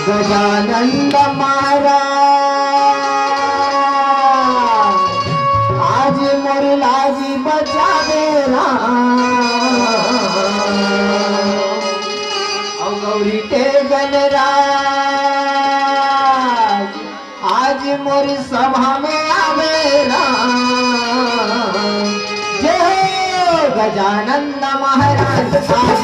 गजानंद महाराज आज मोर लाजी बचा देना और गौरी के गणराज आज मोर सभा में आवेला जय गजानंद महाराज आज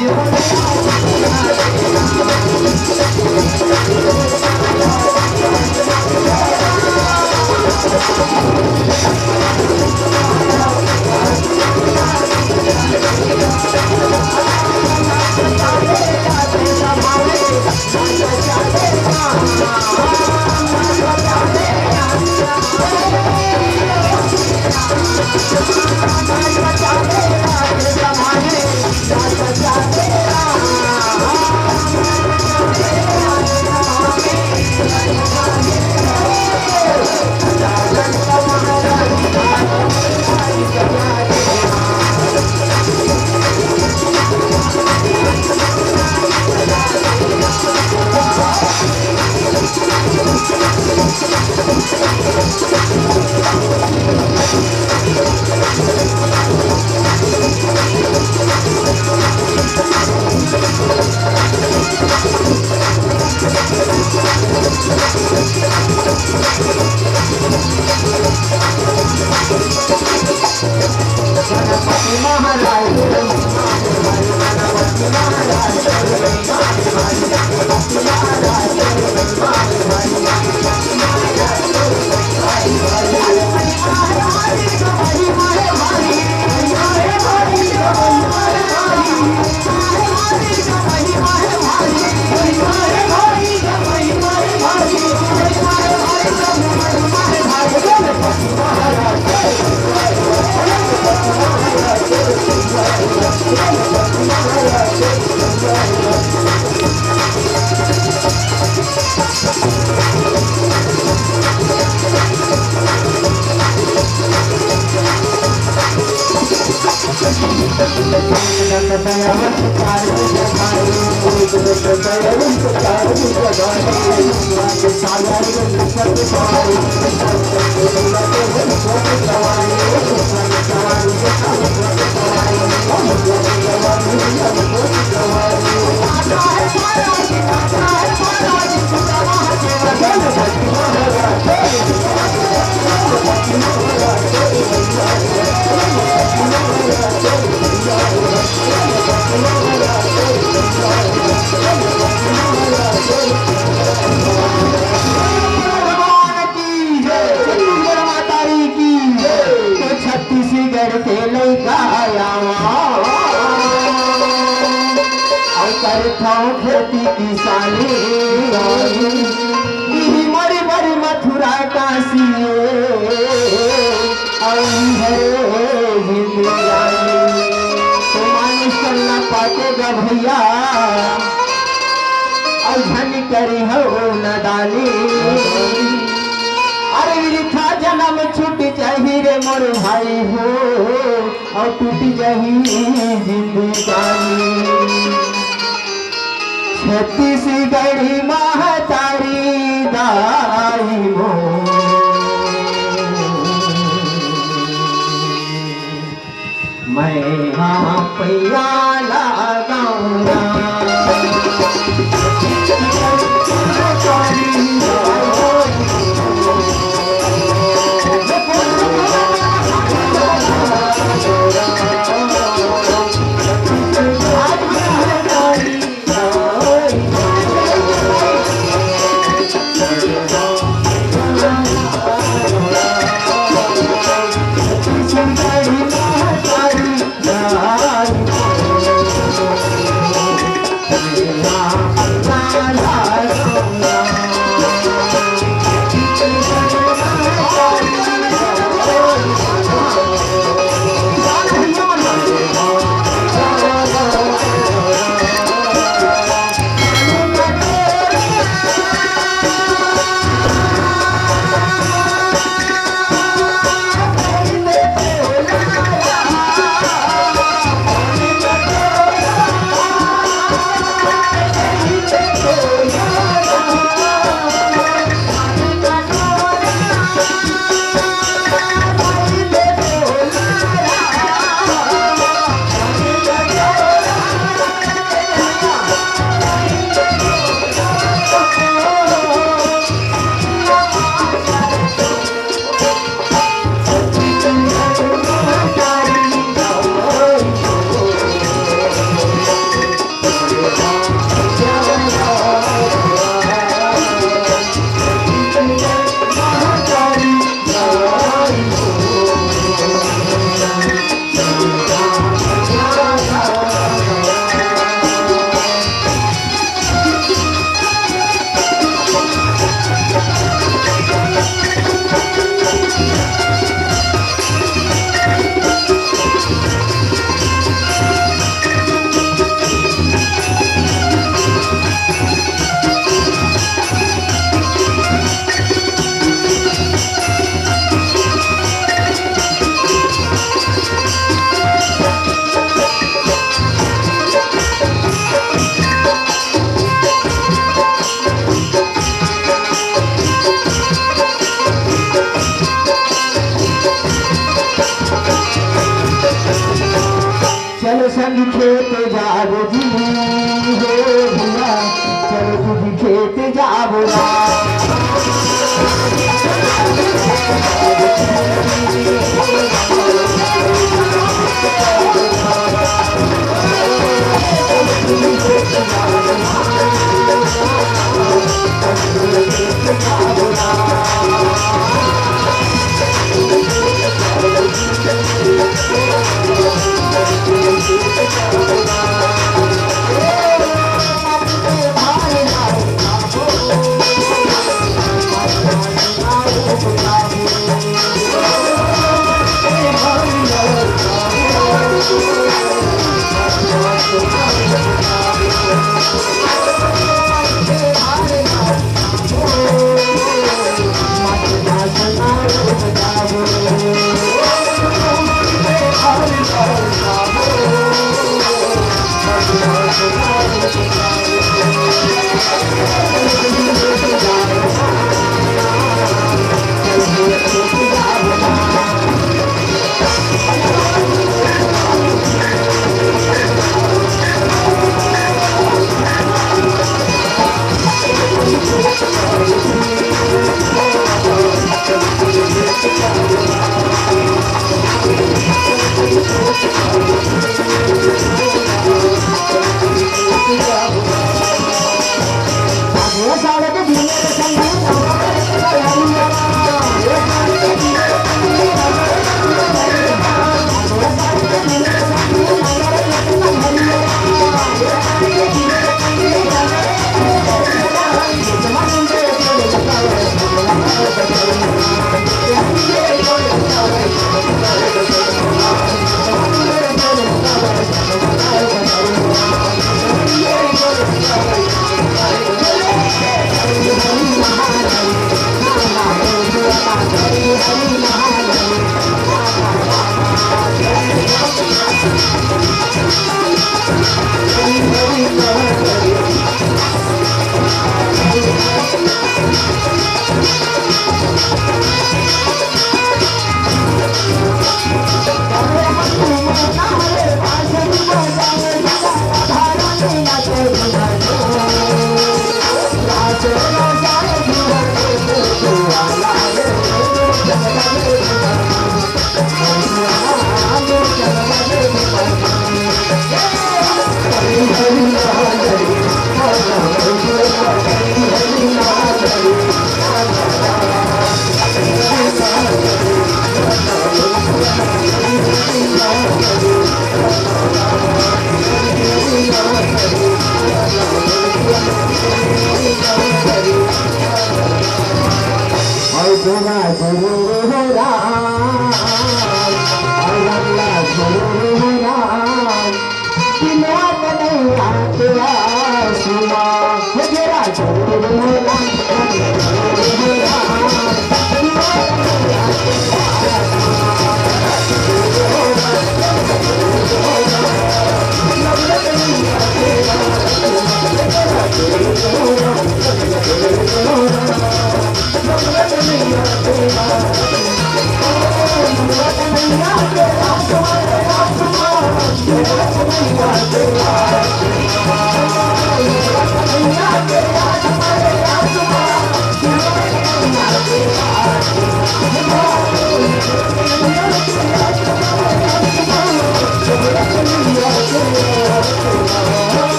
गणपति महाराज गणपति महाराज छत्तीसगढ़ के लड़का करता खेती किसानी मरी मरी मथुरा काशी है जिंदगानी तो मानुष चलना पाटेगा भैया अझन करी हो नदानी अरे वृथा जन्म छूट जाही रे मोर भाई हो और टूट जाही जिंदगानी छत्तीसगढ़ी महतारी दाई मो मैं हाँ पैया लगाऊंगा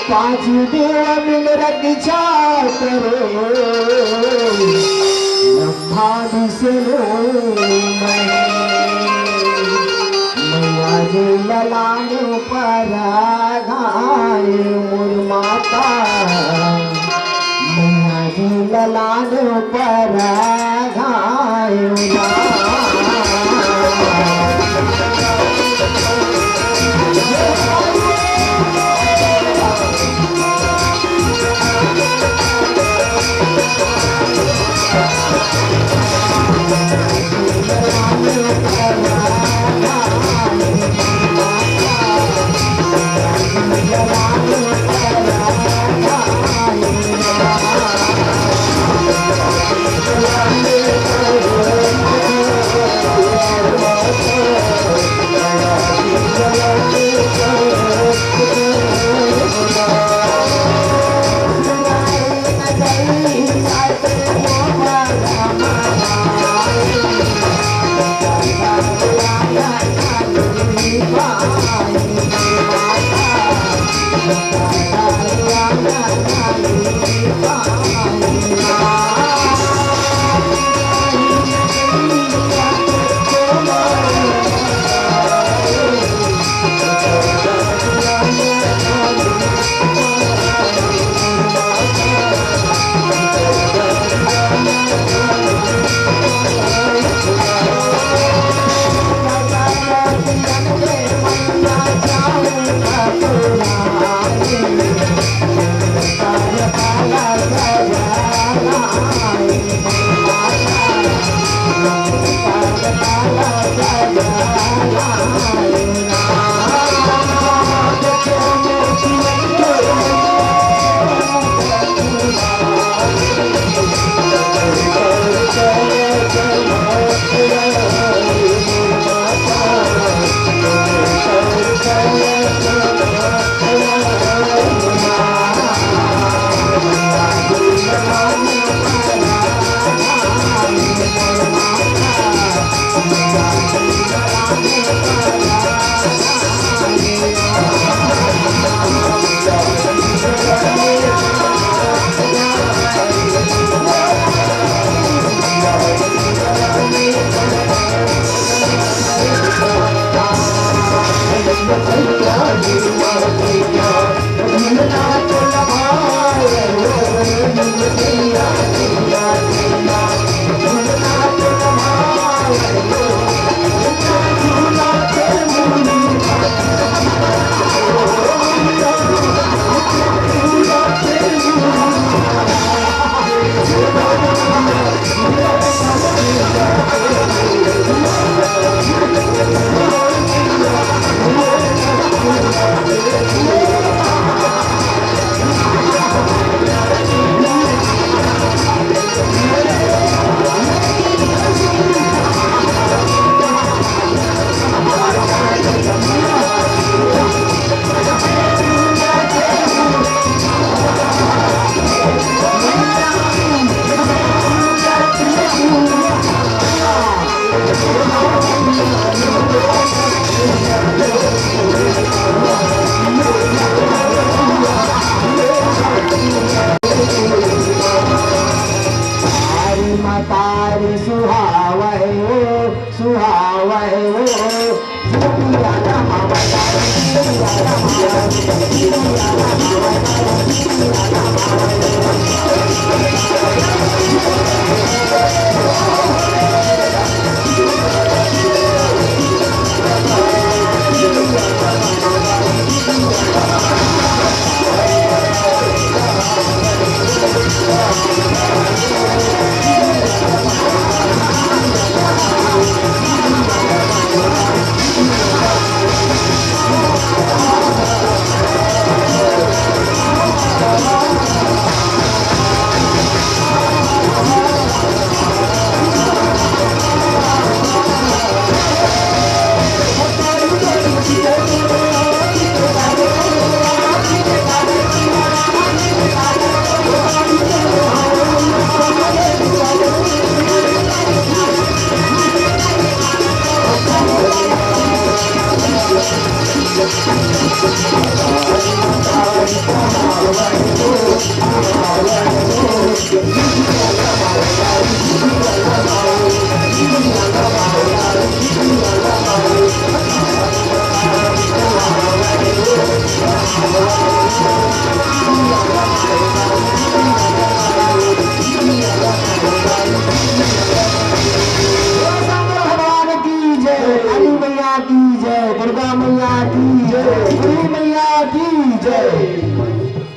पांच देव मिल रक्षा करो ब्रह्मादि से मैया जी ललाने पर घाय मोर माता मैया जी ललाने पर घाय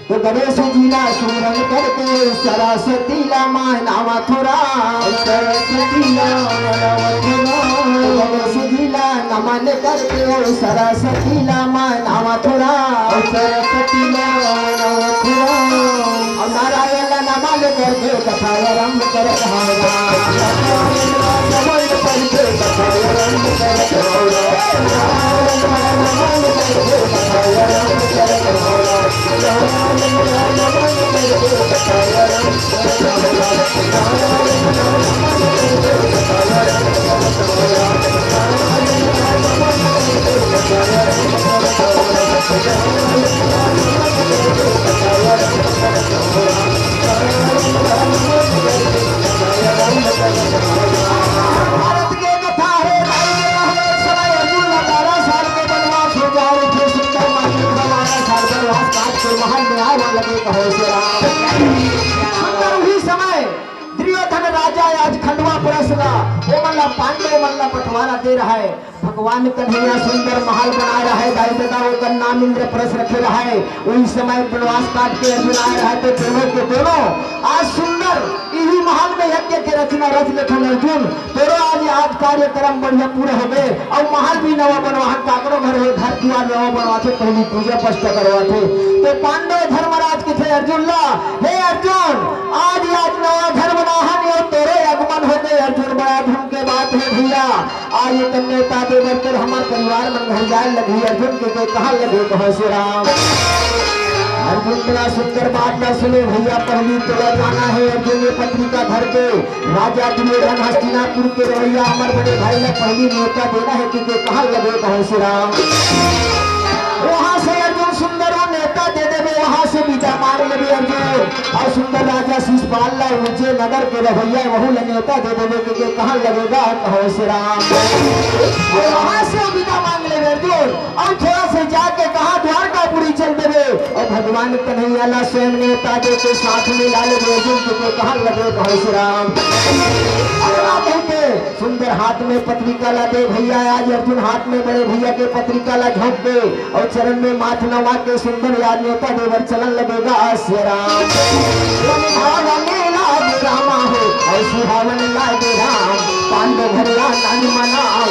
तो गणेश जी ला सुमरन करके सरस्वती ला मानावा थोड़ा सरस्वती ला मानावा थोड़ा गणेश जी ला नमन करके सरस्वती ला मानावा थोड़ा सरस्वती ला मानावा थोड़ा और नारायण ला नमन करके कथा आरंभ कर पांडव मल्ला बंटवारा दे रहा है। भगवान कन्हैया सुंदर महल बना रहा है। दाई दादा का नाम इंद्रप्रस्थ रखे रहा है। वही समय वनवास काट के अर्जुन आए रहा तो दोनों के दोनों आज सुंदर यही महल में यज्ञ के रचना रच लेखन अर्जुन तेरो आज कार्यक्रम बढ़िया पूरे हो गए और महल भी नवा बनवाहन काकरो घर है घर द्वार नवा बनवाते पहली पूजा पष्ट करवाते तो पांडव धर्मराज के थे अर्जुन ला हे अर्जुन आज नवा घर बनाहन और तेरे आगमन हो गए अर्जुन बड़ा धूम के बात है भैया आज ये कन्या दे बढ़कर हमारे परिवार में घर जाए लगी अर्जुन के कहा लगे कहो श्री राम अर्जुन बड़ा सुंदर बात न सुने भैया पहली तोड़ा जाना है अर्जुन ये पत्रिका घर पे राजा दुर्योधन हस्तिनापुर के रवैया अमर बड़े भाई ने पहली न्योता देना है कि कहा लगे कहो श्री राम वहां से अर्जुन सुंदर नेता दे दे वहां से विदा मार लगे अर्जुन और सुंदर राजा शिषपाल ला विजय नगर के रवैया वहू न्योता दे देवे के कहाँ लगेगा कहो श्री राम। और वहां से विदा मांग ले अर्जुन और थोड़ा से जाके कहा द्वारकापुरी चल देवे और भगवान कन्हैया ला स्वयं न्योता दे के साथ में लाल अर्जुन के कहाँ लगे कहो श्री राम। सुंदर हाथ में पत्रिका ला दे भैया आज अर्जुन हाथ में बड़े भैया के पत्रिका ला झोंक दे और चरण में माथ नवा के सुंदर याद न्योता देवर चलन लगेगा श्री राम। रामा हो ऐसी हवन लागे राम पांडव भरला नानी मनाव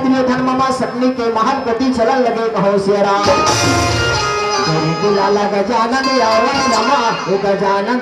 दुर्योधन मामा सकनी के महल गति चलन लगे कहो श्री राम। लाला गजानन आवर रमा गजानन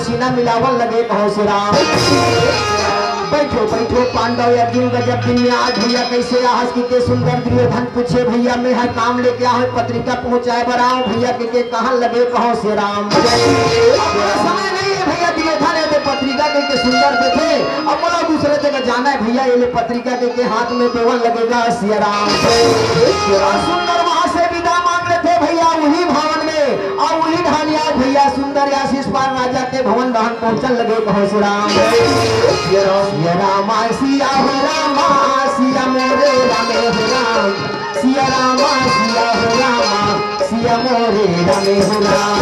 सीना मिलावन लगे कहो श्री राम। बैठो बैठो पांडव अर्जुन गजब दिन में आज भैया कैसे आहस के सुंदर दुर्योधन पूछे भैया मैं है काम लेके आओ पत्रिका पहुंचाए बराओ भैया के कहाँ लगे कहो श्री राम। समय नहीं है भैया दुर्योधन ये पत्रिका के सुंदर देखे अब बोला दूसरे जगह जाना है भैया ये पत्रिका के हाथ में देवन लगेगा श्री राम। सुंदर वहां से विदा मांग रहे थे भैया वही भवन में और वही ढालिया भैया सुंदर या शिषपाल राजा के भवन दहन पहुंचन लगे कहो श्री राम। सिया रामा सिया हो रामा सिया मोरे रामे हो राम सिया रामा सिया हो रामा सिया मोरे रामे हो राम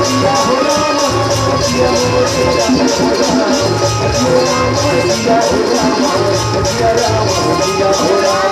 सिया हो रामा सिया मोरे रामे हो राम सिया रामा सिया हो रामा सिया रामा सिया हो राम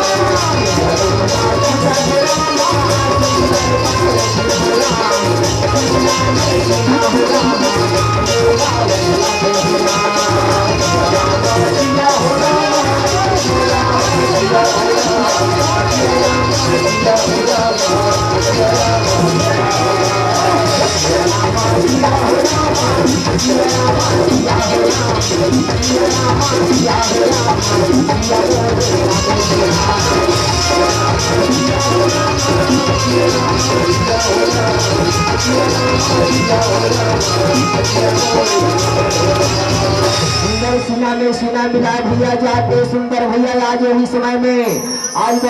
सीना मिला भैया जाके सुंदर भैया आज वही समय में आज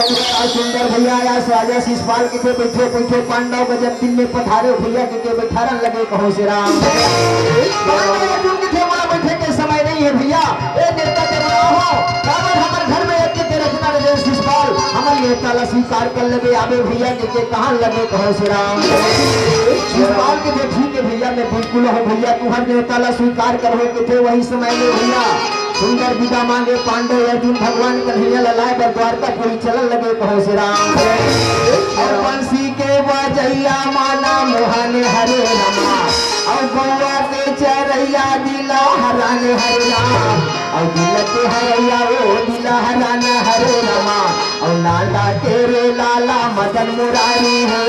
सुंदर भैया आज राजा शिषपाल के बैठे बैठे पांडव गजब दिन में पधारे भैया के बैठारन लगे कहो श्री राम। बैठे के समय नहीं है भैया ए देवता के बड़ा हो हमारे घर में एक के रचना रहे शिषपाल हमारे नेता ला स्वीकार कर लगे आवे भैया के कहाँ लगे कहो श्री राम। शिषपाल के जो ठीक है भैया मैं बिल्कुल हो भैया तुम्हारे नेता ला स्वीकार करवे के थे वही समय में भैया सुंदर विदा मांगे पांडव अर्जुन भगवान कन्हैया ललाए पर द्वारकापुरी चलन लगे कहो श्री राम। और बंसी के बजैया माना मोहन हरे रमा और गौवा के चरैया दिला हराने हरे राम और दिल के हरैया वो दिला हराना हरे रमा और लाला तेरे लाला मदन मुरारी हो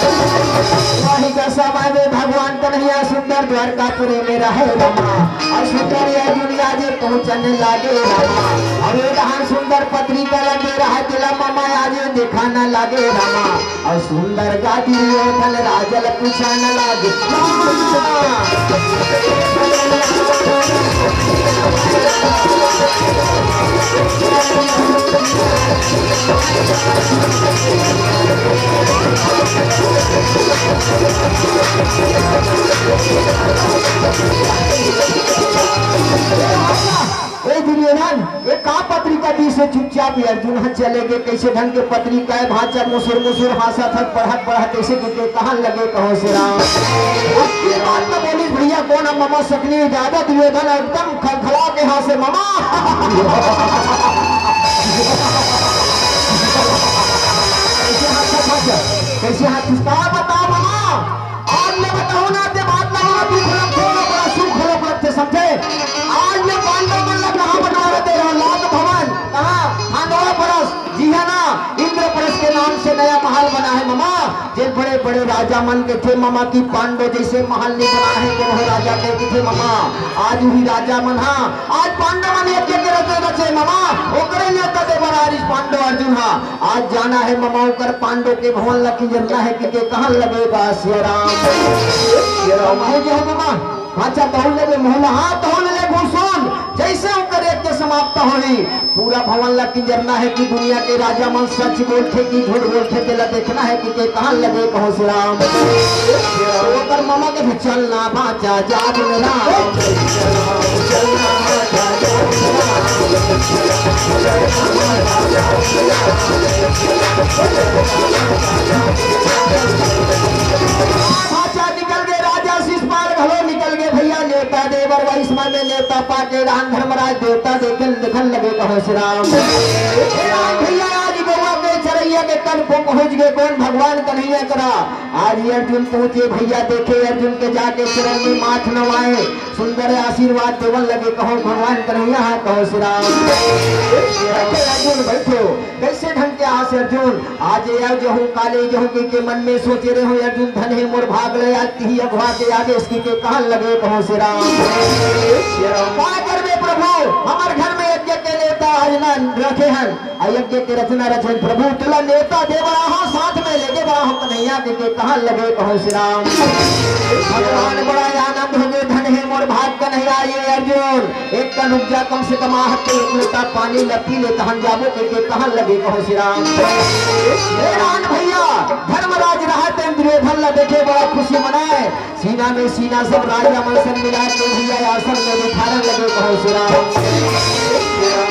वही का समय में भगवान कन्हैया सुंदर द्वारकापुरी में रहे रमा और सुंदर यह दुनिया जे पहुंचने लागे रमा और ये जहां सुंदर पत्रिका लगे रहा तिला मामा आज देखा न लागे रमा और सुंदर गादी ओठल राजल पूछा न लागे ये का पत्रिका दी से चुपचाप अर्जुन हाथ चले गए कैसे ढंग के पत्रिका है भाचा मुसुर मुसुर हासा थक पढ़त पढ़त कैसे के कहां लगे कहो से राम ये बात तो बोली भैया कौन है मामा सकनी ज्यादा दुर्योधन एकदम खलखला के हाथ से मामा कैसे हाथ खिसका बताओ मामा आज मैं बताऊं ना ते बात लगा दुख लगते बड़ा सुख लगते समझे आज मैं पांडव मन लग कहां बनवा रहे हो लाख भवन कहां खानवा परस जी है ना इंद्र परस के नाम से नया महल बना है मामा जे बड़े बड़े राजा मन के थे मामा की पांडव जैसे महल नहीं बना है तो वो राजा के थे मामा आज भी राजा मन हां आज पांडव मन एक के रचे मामा ओकरे नेता देवराज पांडव अर्जुन हां आज जाना है मामा ओकर पांडव के भवन लकी जनता है कि कहां लगेगा श्री राम हो जो मामा अच्छा तहुल लगे मोहला हाँ तहुल लगे घुसून जैसे उनकर एक के समाप्त होली पूरा भवन ला की जरना है कि दुनिया के राजा मन सच बोलते कि झूठ बोलते तेला देखना है कि कहां लगे कहो श्री राम ओकर मामा के भी चलना बाचा जाग मेरा चलना बाचा भाचा निकल गए राजा शिषपाल घलो निकल गए भैया नेता देवर वैष्णव में नेता पाके राम धर्मराज देवता देखन देखन लगे कहो श्री राम भैया आज गौवा के चरैया के तन को पहुंच गए कौन भगवान कन्हैया करा आज अर्जुन पहुंचे भैया देखे अर्जुन के जाके चरण में माथ नवाए सुंदर आशीर्वाद देवन लगे कहो भगवान कन्हैया हाँ कहो श्री राम अर्जुन बैठो कैसे ढंग के आस अर्जुन आज जो हूँ काले जो के मन में सोचे रहे हो अर्जुन धन है मोर भाग ले आती ही अगवा के आगे इसकी के कहां लगे कहो श्री राम क्या करबे प्रभु हमार घर में यज्ञ के नेता आज ना रखे हैं यज्ञ के रचना रचन प्रभु तुला नेता देवरा हाँ साथ में लेके बड़ा हो कन्हैया के कहां लगे कहो श्री राम भगवान बड़ा आनंद हो गए धन है मोर भाग कन्हैया ये अर्जुन एक का नुकजा कम से कम आहत के एक लोटा पानी लपी ले तहन जाबो के कहां लगे कहो श्री राम राम भैया धर्मराज रहते दुर्योधन ला देखे बड़ा खुशी मनाए सीना में सीना सब राजा मन से मिला के भैया आसन में बिठाने लगे कहो श्री राम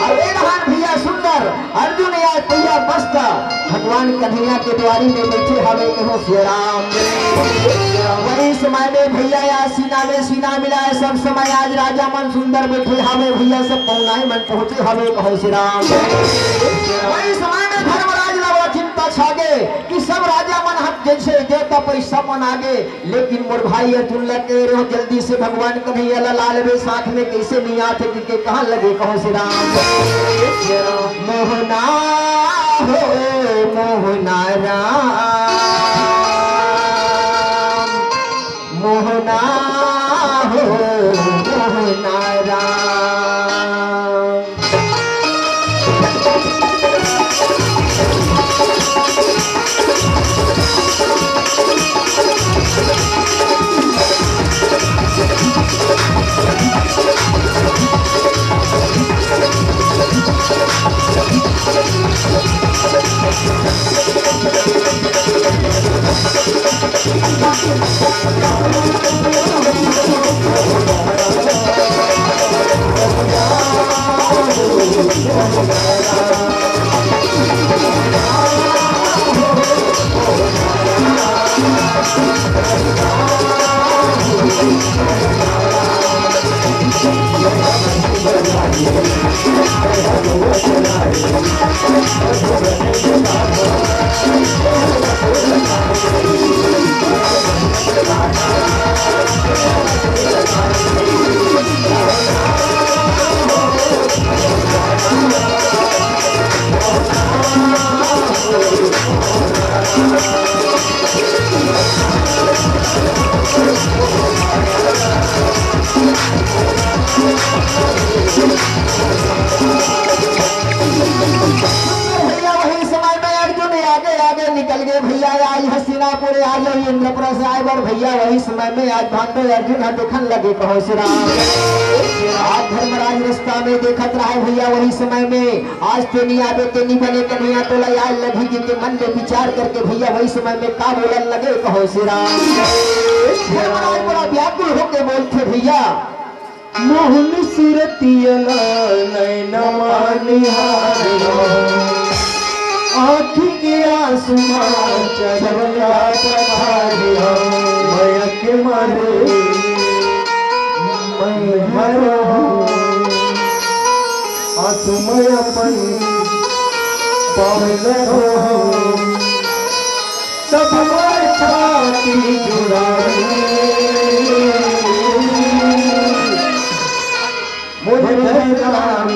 अरे राम भैया सुंदर अर्जुन या भैया बस्ता भगवान कन्हैया के द्वारी में बैठे हवे कहो श्री राम वही समय में भैया या सीना में सीना मिलाए सब समय आज राजा मन सुंदर बैठे हवे भैया सब पौनाई मन पहुंचे हवे कहो श्री राम वही समय में धर्मराज लगा चिंता छागे कि सब राजा मन हम जैसे देवता पैसा मन आगे लेकिन मोर भाई अर्जुन लगे रहो जल्दी से भगवान कन्हैया लाल रे साथ में कैसे नहीं आते कि कहां लगे कहो श्री राम मोहना हो मोहना राम मोहना हो मोहना राम निकल गए भैया। आज हस्तिनापुर आ गए इंद्रपुर से आए बार भैया। वही समय में आज भांडो अर्जुन देखन लगे कहो श्री राम। आज धर्मराज रास्ता में देखत रहे भैया। वही समय में आज ते नहीं आवे ते नहीं बने कन्हैया तो लाए लगी जी के मन में विचार करके भैया वही समय में का बोलन लगे कहो श्री राम। धर्मराज बड़ा व्याकुल होके बोलते भैया मोहन सुरतियला नैना निहारो आँखी के आसमान चढ़ला पहाड़िया माया के मारे मैं हरो तुम अपन पावलो तब छाती जुड़ाई मुझे राम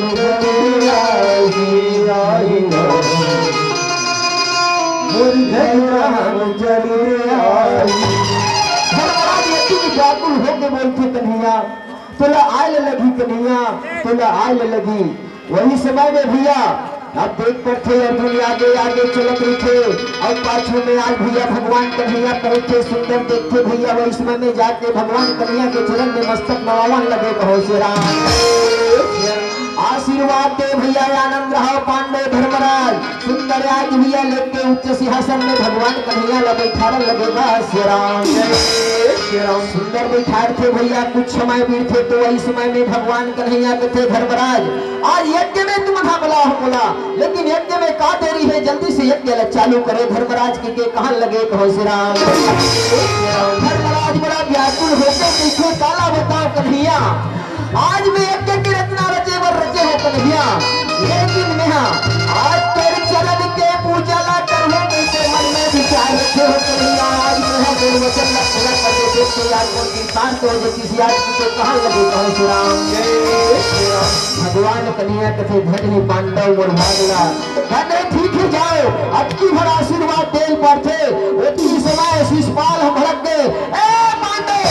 व्याकुल होके बोलते कन्हैया तुला आयल लगी कन्हैया तुला आयल लगी। वही समय में भैया अब देख पर थे अर्जुन आगे आगे चलत रहे थे और पाछू में आज भैया भगवान कन्हैया पहुंचे सुंदर देखते भैया। वही समय में जाके भगवान कन्हैया के चरण में मस्तक नवावन लगे कहो श्री राम। आशीर्वाद दे भैया आनंद रहो पांडव धर्मराज सुंदर आज भैया लेके उच्च सिंहासन में भगवान कन्हैया लगे ठाड़ लगेगा श्री राम। सुंदर बैठार थे भैया। कुछ समय बीत थे तो वही समय में भगवान कन्हैया के थे धर्मराज आज यज्ञ में तुम था बोला हो बोला लेकिन यज्ञ में का देरी है जल्दी से यज्ञ चालू करे। धर्मराज के कहा लगे कहो श्री राम। धर्मराज बड़ा व्याकुल होकर पीछे काला बताओ कन्हैया आज में यज्ञ की रचना रचे वर रचे हो कन्हैया लेकिन नेहा आज तेरे चरण के पूजा ला करने के मन में विचार रखे हो कन्हैया। आज में तेरे वचन ला पूरा कर दे देखते यार को इंसान तो जो किसी आज को कहां लगे कहो श्री राम। भगवान कन्हैया कथे धन पांडव और भागला कहते ठीक है जाओ अब की भर आशीर्वाद देल पर थे उतनी समय शिषपाल हम भड़क गए ए पांडव